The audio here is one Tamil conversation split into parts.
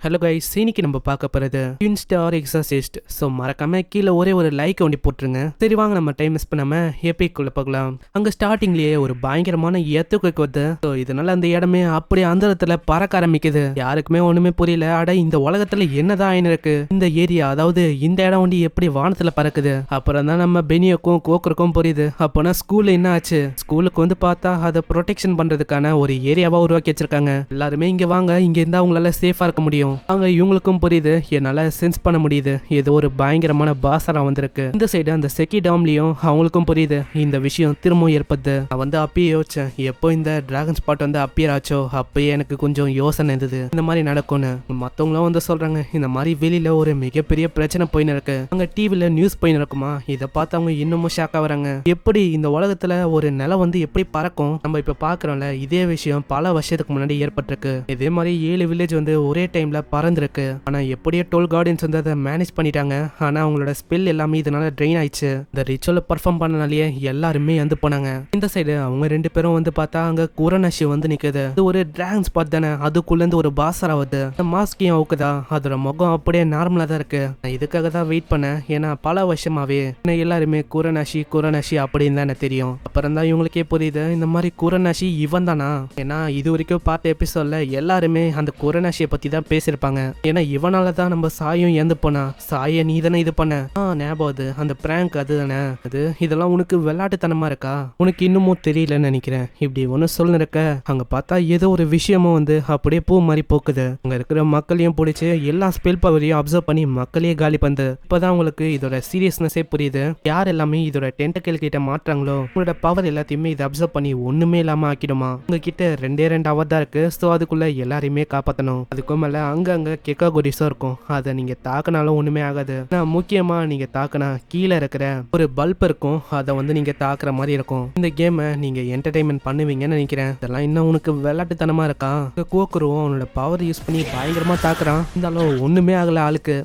ஹலோ கைஸ், இன்னைக்கு நம்ம பார்க்க போறது ட்வின் ஸ்டார் எக்ஸாசிஸ்ட். ஸோ மறக்காம கீழே ஒரே ஒரு லைக் ஒண்டி போட்டுருங்க. சரி வாங்க நம்ம டைம் மிஸ் பண்ணாம எபிக்குள்ள போகலாம். அங்க ஸ்டார்டிங்லயே ஒரு பயங்கரமான எத்துக்கு வருது. ஸோ இதனால அந்த இடமே அப்படியே அந்த இடத்துல பறக்க ஆரம்பிக்குது. யாருக்குமே ஒண்ணுமே புரியல. அட இந்த உலகத்துல என்னதான் ஆயின்னு இருக்கு, இந்த ஏரியா அதாவது இந்த இடம் ஒண்டி எப்படி வானத்துல பறக்குது. அப்புறம் தான் நம்ம பெனியோக்கும் கோக்கருக்கும் புரியுது. அப்போனா ஸ்கூல்ல என்ன ஆச்சு, ஸ்கூலுக்கு வந்து பார்த்தா அதை ப்ரொடெக்ஷன் பண்றதுக்கான ஒரு ஏரியாவா உருவாக்கி வச்சிருக்காங்க. எல்லாருமே இங்க வாங்க, இங்க இருந்தா அவங்களால சேஃபா இருக்க முடியும். அங்க இவங்களுக்கும் புரியுது, என்னால சென்ஸ் பண்ண முடியுது ஏதோ ஒரு பயங்கரமான பாசரா வந்திருக்கு. இந்த சைடு அந்த செக்கி டாம்லயும் அவங்களுக்கும் புரியுது இந்த விஷயம் திரும்பவும் ஏற்படுது. நான் வந்து அப்பயே யோசிச்சேன், எப்போ இந்த டிராகன் ஸ்பாட் வந்து அப்பியர் ஆச்சோ அப்பயே எனக்கு கொஞ்சம் யோசனை இருந்தது இந்த மாதிரி நடக்கும்னு. மத்தவங்களும் வந்து சொல்றாங்க இந்த மாதிரி வெளியில ஒரு மிகப்பெரிய பிரச்சனை போயின்னு இருக்கு. அங்க டிவில நியூஸ் போயின்னு இருக்குமா, இதை பார்த்து அவங்க இன்னமும் ஷாக் ஆகுறாங்க. எப்படி இந்த உலகத்துல ஒரு நிலம் வந்து எப்படி பறக்கும், நம்ம இப்ப பாக்குறோம்ல இதே விஷயம் பல வருஷத்துக்கு முன்னாடி ஏற்பட்டிருக்கு. இதே மாதிரி 7 வில்லேஜ் வந்து ஒரே டைம்ல பறந்துருக்கு. ஆனா எப்படியோ 12 கார்டியன்ஸ் வந்து அதை மேனேஜ் பண்ணிட்டாங்க. ஆனா அவங்களோட ஸ்பெல் எல்லாமே இதனால ட்ரெயின் ஆயிடுச்சு. இந்த ரிச்சுவலை பர்ஃபார்ம் பண்ணனாலேயே எல்லாருமே வந்து போனாங்க. இந்த சைடு அவங்க 2 பேரும் வந்து பார்த்தா அங்க குரநஷி வந்து நிக்குது. இது ஒரு டிராகன் ஸ்பாட் தானே, அதுக்குள்ள இருந்து ஒரு பாசரா வருது. இந்த மாஸ்கையும் அவுக்குதா, அதோட முகம் அப்படியே நார்மலா தான் இருக்கு. நான் இதுக்காக தான் வெயிட் பண்ணேன். ஏன்னா பல வருஷமாவே எல்லாருமே குரநஷி குரநஷி அப்படின்னு தானே தெரியும். அப்புறம் தான் இவங்களுக்கே புரியுது இந்த மாதிரி குரநஷி இவன் தானா. ஏன்னா இது வரைக்கும் பார்த்த எபிசோட்ல எல்லாருமே அந்த குரநஷியை பத்தி தான் பேசியிருப்பாங்க. ஏன்னா இவனால தான் நம்ம சாயும் இறந்து போனா. சாய நீ தானே இது பண்ண, ஞாபகம் அது அந்த பிராங்க் அது தானே. அது இதெல்லாம் உனக்கு விளையாட்டுத்தனமா இருக்கா, உனக்கு இன்னமும் தெரியலன்னு நினைக்கிறேன். இப்படி ஒன்னு சொல்ல இருக்க. அங்க பார்த்தா ஏதோ ஒரு விஷயமும் வந்து அப்படியே பூ மாதிரி போக்குது. அங்க இருக்கிற மக்களையும் பிடிச்சி எல்லா ஸ்பெல் பவரையும் அப்சர்வ் பண்ணி மக்களையே காலி பண்ணுது. இப்பதான் உங்களுக்கு இதோட சீரியஸ்னஸே புரியுது. யார் எல்லாமே இதோட டென்டக்கிள் கிட்ட மாற்றாங்களோ உங்களோட பவர் எல்லாத்தையுமே இதை அப்சர்வ் பண்ணி ஒண்ணுமே இல்லாம ஆக்கிடுமா. உங்ககிட்ட 2 அவர் தான் இருக்கு. ஸோ அதுக்குள்ள எல்லாரையுமே காப்பாற்றணும். அதுக்கும் மேல அங்க கெக்காகோரிஸும் இருக்கும். அதை நீங்க தாக்கினாலும் ஒண்ணுமே ஆகாது. முக்கியமா நீங்க தாக்கினா கீழே இருக்கிற ஒரு பல்ப் இருக்கும், அதை வந்து நீங்க தாக்குற மாதிரி இருக்கும். இந்த கேமை நீங்க என்டர்டைன்மெண்ட் பண்ணுவீங்கன்னு நினைக்கிறேன். இதெல்லாம் இன்னும் உனக்கு விளையாட்டுத்தனமா இருக்கா. கோக்குருவும் அவனோட பவர் யூஸ் பண்ணி பயங்கரமா தாக்குறான். இருந்தாலும் ஒண்ணுமே ஆகல ஆளுக்கு.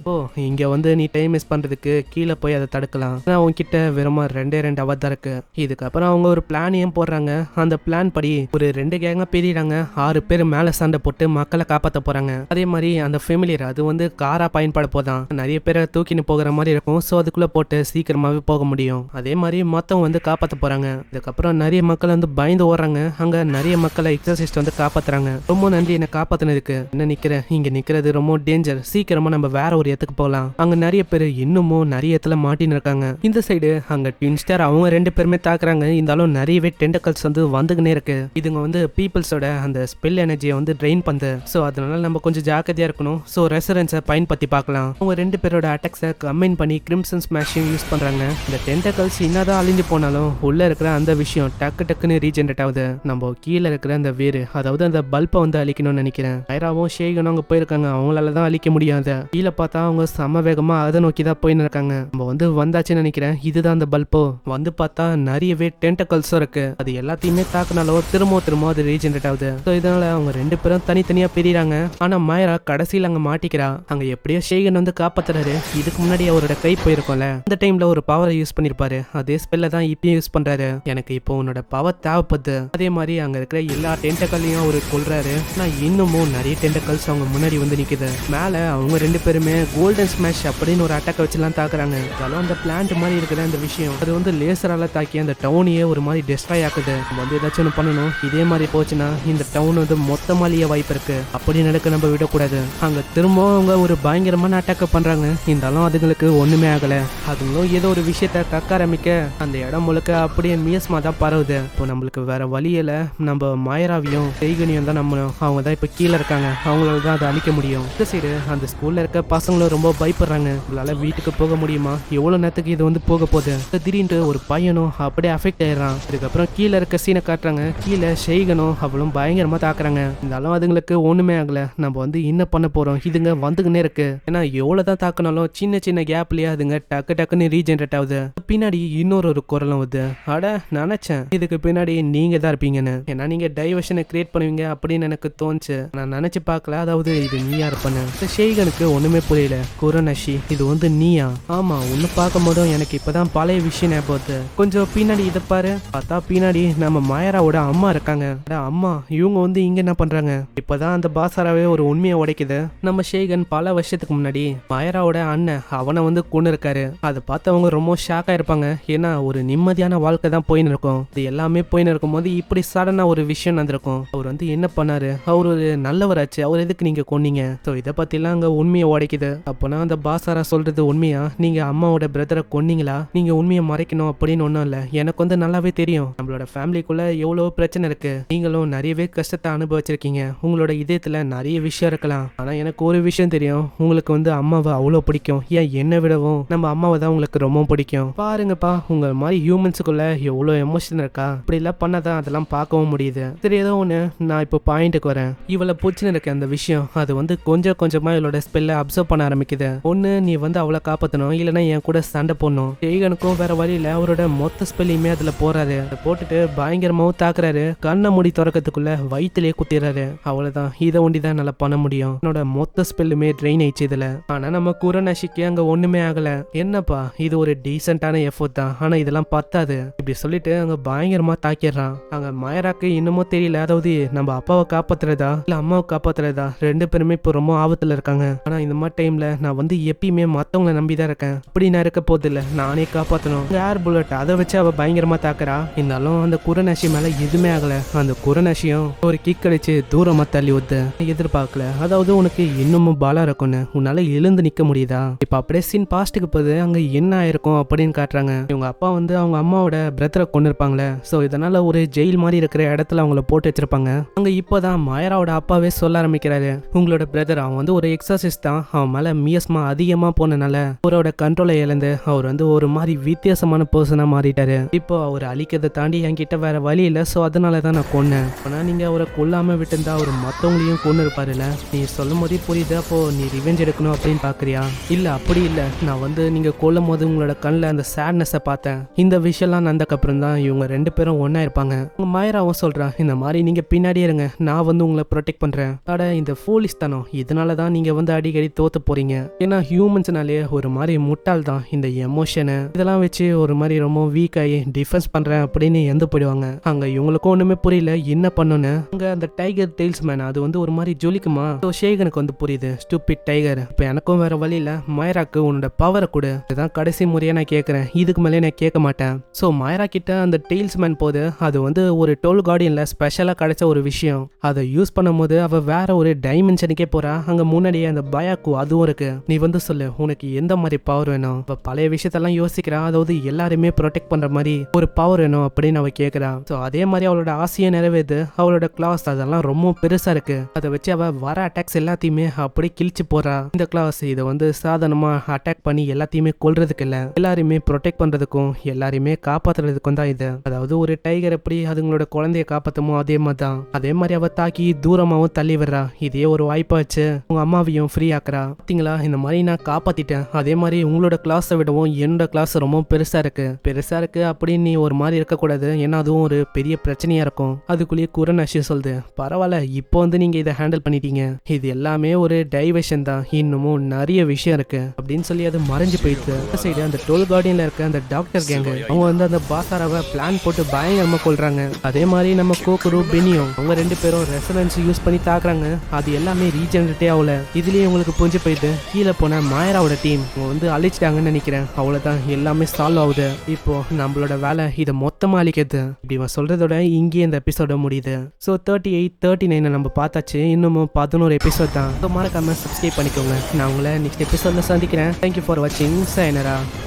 இங்க வந்து நீ டைம் மிஸ் பண்றதுக்கு கீழே போய் அதை தடுக்கலாம். உன்கிட்ட வெறும் 2 அவர் தான் இருக்கு. இதுக்கப்புறம் அவங்க ஒரு பிளானையும் போடுறாங்க. அந்த பிளான் படி ஒரு 2 கேங்கா பிரிறாங்க. 6 பேர் மேல சண்டை போட்டு மக்களை காப்பாற்ற போறாங்க. அதே மாதிரி அந்த ஃபெமிலியர் அது வந்து காரா பயன்பட போதான். நிறைய பேரை தூக்கின்னு போகிற மாதிரி இருக்கும். ஸோ அதுக்குள்ள போட்டு சீக்கிரமாவே போக முடியும். அதே மாதிரி மொத்தம் வந்து காப்பாற்ற போறாங்க. இதுக்கப்புறம் நிறைய மக்கள் வந்து பயந்து ஓடுறாங்க. அங்க நிறைய மக்களை எக்ஸாசிஸ்ட் வந்து காப்பாத்துறாங்க. ரொம்ப நன்றி என்ன காப்பாத்தினதுக்கு. என்ன நிக்கிற இங்க நிக்கிறது ரொம்ப டேஞ்சர், சீக்கிரமா நம்ம வேற ஒரு இடத்துக்கு போகலாம். அங்க நிறைய பேர் இன்னமும் நிறைய இடத்துல மாட்டின்னு இருக்காங்க. இந்த சைடு அங்க ட்வின் ஸ்டார் அவங்க 2 பேருமே தாக்குறாங்க. இருந்தாலும் நிறையவே டென்டக்கல்ஸ் வந்து வந்துகினே இருக்கு. இதுங்க வந்து பீப்புள்ஸோட அந்த ஸ்பெல் எனர்ஜியை வந்து ட்ரெயின் பண்ணுது. ஸோ அதனால நம்ம கொஞ்சம் ஜாக்கிரதையா இருக்கணும். ஸோ ரெசரன்ஸை பயன்படுத்தி பார்க்கலாம். அவங்க 2 பேரோட அட்டாக்ஸை கம்பைன் பண்ணி கிரிம்சன் ஸ்மாஷிங் யூஸ் பண்றாங்க. இந்த டென்டக்கல்ஸ் என்னதான் அழிஞ்சு போனாலும் உள்ள இருக்கிற அந்த விஷயம் டக்குன்னு ரீஜெனரேட் ஆகுது. நம்ம கீழே இருக்கிற அந்த வேறு அதாவது அந்த பல்பை வந்து அழிக்கணும்னு நினைக்கிறேன். ஐராவும் ஷேகனும் அங்க போயிருக்காங்க. அவங்களால தான் அழிக்க முடியாது. கீழே பார்த்தா அவங்க சம வேகமா அதை நோக்கி தான் போயின்னு இருக்காங்க. நம்ம வந்து வந்தாச்சுன்னு நினைக்கிறேன். இதுதான் அந்த பல்போ. வந்து பார்த்தா நிறையவே டென்டக்கல்ஸும் இருக்கு. அது எல்லாத்தையுமே தாக்குனாலும் திரும்ப அது ரீஜெனரேட் ஆகுது. ஸோ இதனால அவங்க 2 பேரும் தனித்தனியா பிரிறாங்க. ஆனா மாயரா கடைசியில் அங்க மாட்டிக்கிறா. அங்க எப்படியோ ஷேகன் வந்து காப்பாத்துறாரு. இதுக்கு முன்னாடி அவரோட கை போயிருக்கோம்ல, அந்த டைம்ல ஒரு பவரை யூஸ் பண்ணிருப்பாரு. அதே ஸ்பெல்ல தான் இப்பயும் யூஸ் பண்றாரு. எனக்கு இப்போ உன்னோட பவர் தேவைப்படுது. அதே மாதிரி அங்க இருக்கிற எல்லா டென்டக்கல்லையும் அவரு கொல்றாரு. ஆனா இன்னமும் நிறைய டென்டக்கல்ஸ் அவங்க முன்னாடி வந்து நிக்குது. மேல அவங்க 2 பேருமே கோல்டன் ஸ்மாஷ் அப்படின்னு ஒரு அட்டாக் வச்சுலாம் தாக்குறாங்க. அதெல்லாம் அந்த பிளான்ட் மாதிரி இருக்கிற அந்த விஷயம் அது வந்து லேசரால தாக்கி அந்த டவுனையே ஒரு மாதிரி டெஸ்ட்ராய் ஆக்குது. நம்ம வந்து ஏதாச்சும் ஒன்று பண்ணணும். இதே மாதிரி போச்சுன்னா இந்த டவுன் வந்து மொத்தமாலிய வாய்ப்பு இருக்கு. அப்படி நடக்க நம்ம விடக்கூடாது. அங்க திரும்பவும் அவங்க ஒரு பயங்கரமான அட்டாக் பண்றாங்க. இருந்தாலும் அதுங்களுக்கு ஒண்ணுமே ஆகல. அதுங்களும் ஏதோ ஒரு விஷயத்த கக்க ஆரம்பிக்க அந்த இடம் முழுக்க அப்படியே மியஸ்மா தான் பரவுது. இப்போ நம்மளுக்கு வேற வழியில நம்ம மாயராவையும் செய்கனியும் தான் நம்பணும். அவங்க தான் இப்ப கீழே இருக்காங்க. அவங்களால தான் அதை அழிக்க முடியும். இந்த சைடு அந்த ஸ்கூல்ல இருக்க பசங்களும் ரொம்ப பயப்படுறாங்க. உங்களால வீட்டுக்கு போக முடியுமா, எவ்வளவு நேரத்துக்கு இது வந்து போக போகுது. திடீர்னு ஒரு பையனும் அப்படியே அஃபெக்ட் ஆயிடுறான். இதுக்கப்புறம் கீழே இருக்க சீனை காட்டுறாங்க. கீழே ஷெய்கனும் அவளும் பயங்கரமா தாக்குறாங்க. இருந்தாலும் அதுங்களுக்கு ஒண்ணுமே ஆகல. நம்ம வந்து என்ன பண்ண போறோம், இதுங்க வந்துகினே இருக்கு. ஏன்னா எவ்வளவுதான் தாக்குனாலும் சின்ன கேப்லயே அதுங்க டக்குன்னு ரீஜெனரேட் ஆகுது. பின்னாடி இன்னொரு குரலும் வருது. அட நினைச்சேன் இதுக்கு பின்னாடி நீங்க தான் இருப்பீங்கன்னு. ஏன்னா நீங்க டைவர்ஷனை கிரியேட் பண்ணுவீங்க அப்படின்னு எனக்கு தோணுச்சு. நான் நினைச்சு பார்க்கல. அதாவது இது நீயா இருப்பேன்னு. ஷெய்கனுக்கு ஒண்ணுமே புரியல. குரநஷி இது வந்து நீயா? ஆமா, ஒன்னு பார்க்கும் போதும் எனக்கு இப்பதான் பழைய விஷயம் ஞாபகம். கொஞ்சம் பின்னாடி இதை பாரு. பார்த்தா பின்னாடி நம்ம மாயராவோட அம்மா இருக்காங்க. அம்மா இவங்க வந்து இங்க என்ன பண்றாங்க? இப்பதான் அந்த பாசாராவே ஒரு உண்மையை உடைக்குது. நம்ம ஷேகன் பல வருஷத்துக்கு முன்னாடி மாயராவோட அண்ணன் அவனை வந்து கொண்டு இருக்காரு. அதை பார்த்து அவங்க ரொம்ப ஷாக் ஆயிருப்பாங்க. ஏன்னா ஒரு நிம்மதியான வாழ்க்கை தான் போயின்னு இருக்கும். இது எல்லாமே போயின்னு இருக்கும் போது இப்படி சடனா ஒரு விஷயம் நடந்திருக்கும். அவர் வந்து என்ன பண்ணாரு, அவர் ஒரு நல்லவராச்சு, அவர் எதுக்கு நீங்க கொன்னீங்க? ஸோ இதை பத்திலாம் அங்க உண்மையை உடைக்குது. அப்போனா அந்த பாசாரா சொல்றது உண்மையா? நீங்க அம்மாவோட பிரதரை கொன்னீங்களா? நீங்க உண்மையை மறைக்கணும் அப்படின்னு ஒன்றும் இல்லை. எனக்கு வந்து நல்லாவே தெரியும் நம்மளோட ஃபேமிலிக்குள்ள எவ்வளோ பிரச்சனை இருக்கு. நீங்களும் நிறையவே கஷ்டத்தை அனுபவிச்சிருக்கீங்க. உங்களோட இதயத்துல நிறைய விஷயம் இருக்கலாம். ஆனா எனக்கு ஒரு விஷயம் தெரியும், உங்களுக்கு வந்து அம்மாவை அவ்வளோ பிடிக்கும். ஏன் என்னை விடவும் நம்ம அம்மாவை தான் உங்களுக்கு ரொம்ப பிடிக்கும். பாருங்கப்பா, உங்க மாதிரி ஹியூமன்ஸுக்குள்ள எவ்வளோ எமோஷன் இருக்கா. இப்படி எல்லாம் பண்ணாதான் அதெல்லாம் பார்க்கவும் முடியுது. சரி, ஏதோ ஒன்று, நான் இப்போ பாயிண்ட்டுக்கு வரேன். இவளை பிடிச்சின்னு இருக்க அந்த விஷயம் அது வந்து கொஞ்சம் கொஞ்சமா இவளோட ஸ்பெல்லை அப்சர்வ் பண்ண ஆரம்பிக்குது. ஒன்று, நீ வந்து அவளை காப்பாற்றணும், இல்லைன்னா என் கூட சண்டை போடணும். ஜெய்கனுக்கும் வேற வழியில் அவரோட மொத்த ஸ்பெல்லையுமே அதுல போறாரு. அதை போட்டுட்டு பயங்கரமாவும் தாக்குறாரு. கண்ணை மூடி திறக்கிறதுக்குள்ள வயிற்றுலேயே குத்திடுறாரு. அவ்வளவுதான், இதை ஒண்டிதான் நல்லா பண்ண முடியும். என்னோட மொத்த ஸ்பெல்லுமே ட்ரெயின் ஆயிடுச்சு இதுல. ஆனா நம்ம குரநஷிக்கு அங்க ஒண்ணுமே ஆகல. என்னப்பா, இது ஒரு டீசென்டான எஃபோர்ட் தான், ஆனா இதெல்லாம் பத்தாது இப்படி சொல்லிட்டு அங்க பயங்கரமா தாக்கிடுறான். அங்க மாயராக்கு இன்னமும் தெரியல, அதாவது நம்ம அப்பாவை காப்பாத்துறதா இல்ல அம்மாவை காப்பாத்துறதா. ரெண்டு பேருமே இப்போ ரொம்ப ஆபத்துல இருக்காங்க. ஆனா இந்த மாதிரி டைம்ல நான் வந்து எப்பயுமே மத்தவங்களை நம்பிதான் இருக்கேன். அப்படி நான் இருக்க போது இல்ல, நானே காப்பாத்தணும். ஏர் புல்லட் அதை வச்சு அவ பயங்கரமா தாக்குறா. இருந்தாலும் அந்த குரநஷி மேல எதுவுமே ஆகல. அந்த குரநஷியும் ஒரு கிக் அடிச்சு தூரமா தள்ளி ஊத்து. எதிர்பார்க்கல, அதாவது உனக்கு இன்னமும் பலம் இருக்கும்னு, உன்னால எழுந்து நிக்க முடியுதா? இப்ப அப்படியே சீன் பாஸ்ட்டுக்கு போது அங்க என்ன ஆயிருக்கும் அப்படின்னு காட்டுறாங்க. இவங்க அப்பா வந்து அவங்க அம்மாவோட பிரதரை கொண்டு இருப்பாங்களே, சோ இதனால ஒரு ஜெயில் மாதிரி இருக்கிற இடத்துல அவங்கள போட்டு வச்சிருப்பாங்க. அங்க இப்பதான் மாயராவோட அப்பாவே சொல்ல ஆரம்பிக்கிறாரு, உங்களோட பிரதர் அவன் வந்து ஒரு எக்ஸாசிஸ்ட் தான், அவன் மேல மியஸ்மா அதிகமா போனனால அவரோட கண்ட்ரோலை இழந்து அவர் வந்து ஒரு மாதிரி வித்தியாசமான பர்சனா மாறிட்டாரு. இப்போ அவர் அழிக்கிறதை தாண்டி என்கிட்ட வேற வழி இல்லை, ஸோ அதனால தான் நான் கொன்னேன். ஆனா நீங்க அவரை கொல்லாம விட்டுருந்தா அவர் மற்றவங்களையும் கொண்டு இருப்பாருல்ல. நீ சொல்லும் போதே புரியுது, அப்போ நீ ரிவெஞ்ச் எடுக்கணும் அப்படின்னு பாக்குறியா? இல்ல அப்படி இல்ல, நான் வந்து நீங்க கொல்லும் போது உங்களோட கண்ணில் அந்த சேட்னஸை பார்த்தேன். இந்த விஷயம்லாம் நடந்தக்கப்புறம் தான் இவங்க ரெண்டு பேரும் ஒன்னா இருப்பாங்க. உங்க மாயராவும் சொல்றான், இந்த மாதிரி நீங்க பின்னாடியே இருங்க, நான் வந்து உங்களை ப்ரொடெக்ட் பண்றேன். அட இந்த ஃபூலிஷ் தானோ, இதனாலதான் நீங்க வந்து அடிக்கடி தோத்து போறீங்க. ஏன்னா ஹியூமன்ஸ்னாலே ஒரு மாதிரி முட்டாள் தான். இந்த எமோஷனு இதெல்லாம் வச்சு ஒரு மாதிரி ரொம்ப வீக் ஆகி டிஃபென்ஸ் பண்றேன் அப்படின்னு எந்த போயிடுவாங்க. அங்க இவங்களுக்கும் ஒண்ணுமே புரியல என்ன பண்ணுன்னு. அங்க அந்த டைகர் டெய்ல்ஸ் மேன் அது வந்து ஒரு மாதிரி ஜொலிக்குமா. ஷேகனுக்கு வந்து புரியுது, ஸ்டூபிட் டைகர். இப்ப எனக்கும் வேற வழி இல்ல, மாயராக்கு உன்னோட பவரை கொடு. இதுதான் கடைசி முறையா நான் கேட்கறேன், இதுக்கு மேலே நான் கேட்க மாட்டேன். ஸோ மாயரா கிட்ட அந்த டெய்ல்ஸ் மேன் போது அது வந்து ஒரு டோல் கார்டியன்ல ஸ்பெஷலா கிடைச்ச ஒரு விஷயம். அதை யூஸ் பண்ணும் போது அவ வேற ஒரு டைமென்ஷனுக்கே போறா. அங்க முன்னாடியே அந்த பயாக்கு அதுவும் இருக்கு. நீ வந்து சொல்லு, உனக்கு எந்த மாதிரி பவர் வேணும்? இப்ப பழைய விஷயத்தெல்லாம் யோசிக்கிறா, அதாவது எல்லாருமே ப்ரொடெக்ட் பண்ற மாதிரி ஒரு பவர் வேணும் அப்படின்னு அவ கேட்கிறா. ஸோ அதே மாதிரி அவளோட ஆசையை நிறைவேது. அவளோட கிளாஸ் அதெல்லாம் ரொம்ப பெருசா இருக்கு. அதை வச்சு அவ வர அட்டாக்ஸ் எல்லாத்தையுமே அப்படி கிழிச்சு போறா. இந்த கிளாஸ் இதை வந்து சாதாரணமா அட்டாக் பண்ணி எல்லாத்தையுமே கொல்றதுக்கு இல்ல, எல்லாருமே ப்ரொடெக்ட் பண்றதுக்கும் எல்லாருமே காப்பாத்துறதுக்கும் தான் இது. அதாவது ஒரு டைகர் எப்படி அதுங்களோட குழந்தைய காப்பாத்தமோ அதே மாதிரி தான். அதே மாதிரி அவ தாக்கி தூரமாவும் தள்ளி விடுறா. இதே ஒரு வாய்ப்பா வச்சு உங்க அம்மாவையும் ஃப்ரீ ஆக்குறா. பாத்தீங்களா, இந்த மாதிரி நான் காப்பாத்திட்டேன். அதே மாதிரி உங்களோட கிளாஸை விடவும் என்னோட கிளாஸ் ரொம்ப பெருசா இருக்கு அப்படின்னு நீ ஒரு மாதிரி இருக்கக்கூடாது, ஏன்னா அதுவும் ஒரு பெரிய பிரச்சனையா இருக்கும். அதுக்குள்ளேயே குரநஷி சொல்லுது, பரவாயில்ல இப்போ வந்து நீங்க இதை ஹேண்டில் பண்ணிட்டீங்க, இது எல்லாமே ஒரு டைவர்ஷன் தான், இன்னமும் நிறைய விஷயம் இருக்கு அப்படின்னு சொல்லி அது மறைஞ்சு போயிடுது. சைடு அந்த டோல் கார்டியன்ல இருக்க அந்த டாக்டர் கேங்க அவங்க வந்து அந்த பாசாராவை பிளான் போட்டு பயங்கரமா கொள்றாங்க. அதே மாதிரி நம்ம கோகுரு பெனியும் அவங்க ரெண்டு பேரும் ரெசனன்ஸ் யூஸ் பண்ணி தாக்குறாங்க. அது எல்லாமே ரீஜெனரேட்டே ஆகல. இதுலயே உங்களுக்கு புரிஞ்சு போயிட்டு கீழே போன மாயராவோட டீம் அவங்க வந்து அழிச்சிட்டாங்கன்னு நினைக்கிறேன். அவ்வளவுதான், எல்லாமே சால்வ் ஆகுது. இப்போ நம்மளோட வேலை இதை மொத்தமா அழிக்கிறது. இப்படி சொல்றதோட இங்கேயே இந்த எபிசோட முடியுது. ஸோ 38, 39 நம்ம பார்த்தாச்சு. இன்னமும் 11 எபிசோட் தான். மறக்காம சப்ஸ்கிரைப் பண்ணிக்கோங்க. நான் உங்களை நெக்ஸ்ட் எபிசோட்ல சந்திக்கிறேன். தேங்க்யூ ஃபார் வாட்சிங். sayonara.